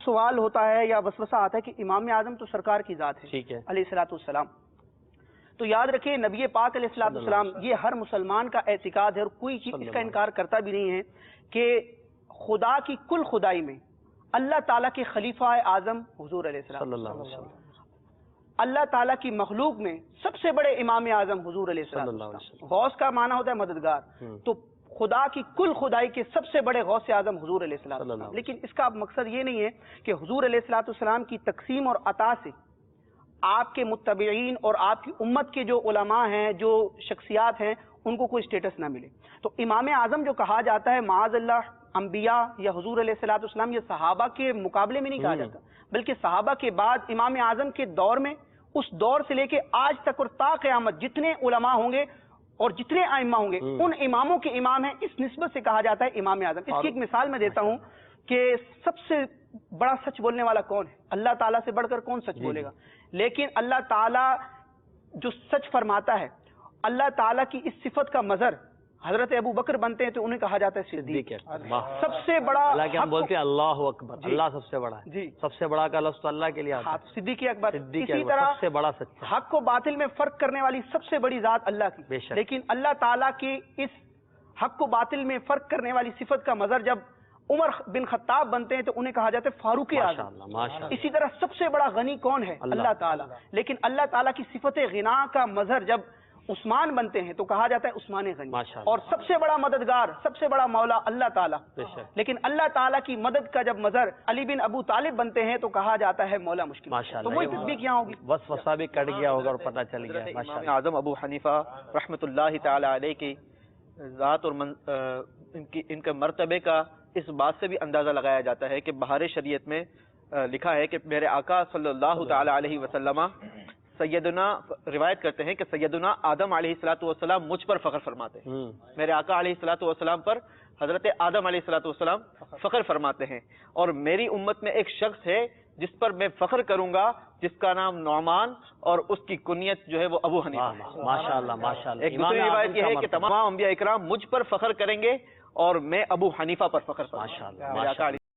سوال ہوتا ہے یا وسوسہ آتا ہے کہ امام اعظم تو سرکار کی ذات ہے ٹھیک ہے علیہ الصلوۃ والسلام، تو یاد رکھیں نبی پاک علیہ الصلوۃ والسلام یہ ہر مسلمان کا اعتقاد ہے اور کوئی چیز اس کا انکار کرتا بھی نہیں ہے کہ خدا کی کل خدائی میں اللہ تعالیٰ کے خلیفہ اعظم حضور علیہ السلام، اللہ تعالیٰ کی مخلوق میں سب سے بڑے امام اعظم حضور علیہ السلام۔ غوث کا معنی ہوتا ہے مددگار، تو خدا کی کل خدائی کے سب سے بڑے غوث اعظم حضور علیہ السلام۔ لیکن اس کا مقصد یہ نہیں ہے کہ حضور علیہ الصلوۃ والسلام کی تقسیم اور عطا سے آپ کے متبعین اور آپ کی امت کے جو علماء ہیں، جو شخصیات ہیں، ان کو کوئی اسٹیٹس نہ ملے۔ تو امام اعظم جو کہا جاتا ہے معاذ اللہ انبیاء یا حضور علیہ الصلوۃ والسلام، یہ صحابہ کے مقابلے میں نہیں کہا جاتا، بلکہ صحابہ کے بعد امام اعظم کے دور میں، اس دور سے لے کے آج تک اور تا قیامت جتنے علماء ہوں گے اور جتنے ائمہ ہوں گے ان اماموں کے امام ہیں، اس نسبت سے کہا جاتا ہے امام اعظم۔ اس کی ایک مثال میں دیتا ہوں کہ سب سے بڑا سچ بولنے والا کون ہے؟ اللہ تعالیٰ سے بڑھ کر کون سچ بولے گا؟ لیکن اللہ تعالیٰ جو سچ فرماتا ہے، اللہ تعالیٰ کی اس صفت کا مظہر حضرت ابو بکر بنتے ہیں تو انہیں کہا جاتا ہے صدیق۔ سب سے بڑا حالانکہ ہم بولتے ہیں اللہ اکبر، اللہ سب سے بڑا ہے، جی سب سے بڑا کا لفظ تو اللہ کے لیے آتا ہے، صدیق اکبر۔ اسی سب طرح سے بڑا سچا، حق و باطل میں فرق کرنے والی سب سے بڑی ذات اللہ کی، بے شک۔ لیکن اللہ تعالیٰ کی اس حق و باطل میں فرق کرنے والی صفت کا مظہر جب عمر بن خطاب بنتے ہیں تو انہیں کہا جاتا ہے فاروق اعظم۔ اسی طرح سب سے بڑا غنی کون ہے؟ اللہ تعالیٰ، لیکن اللہ تعالیٰ کی صفت غنا کا مظہر جب عثمان بنتے ہیں تو کہا جاتا ہے عثمان غنی۔ اور سب سے بڑا مددگار، سب سے بڑا مولا اللہ تعالیٰ، لیکن اللہ تعالیٰ کی مدد کا جب مظہر علی بن ابو طالب بنتے ہیں تو کہا جاتا ہے مولا مشکل۔ تو وہی تصدیق یہاں ہوگی، وسوسہ بھی کٹ گیا ہوگا اور پتہ چل گیا۔ امام اعظم ابو حنیفہ رحمۃ اللہ تعالی علیہ کی ذات اور ان کے مرتبے کا اس بات سے بھی اندازہ لگایا جاتا ہے کہ بہار شریعت میں لکھا ہے کہ میرے آقا صلی اللہ تعالی علیہ وسلم سیدنا روایت کرتے ہیں کہ سیدنا آدم علیہ الصلوۃ والسلام مجھ پر فخر فرماتے ہیں، میرے آقا علیہ الصلوۃ والسلام پر حضرت آدم علیہ الصلوۃ والسلام فخر فرماتے ہیں، اور میری امت میں ایک شخص ہے جس پر میں فخر کروں گا جس کا نام نعمان اور اس کی کنیت جو ہے وہ ابو حنیفہ۔ ماشاءاللہ ماشاءاللہ۔ ایک دوسری روایت یہ ہے کہ تمام انبیاء اکرام مجھ پر فخر کریں گے اور میں ابو حنیفہ پر فخر کروں گا۔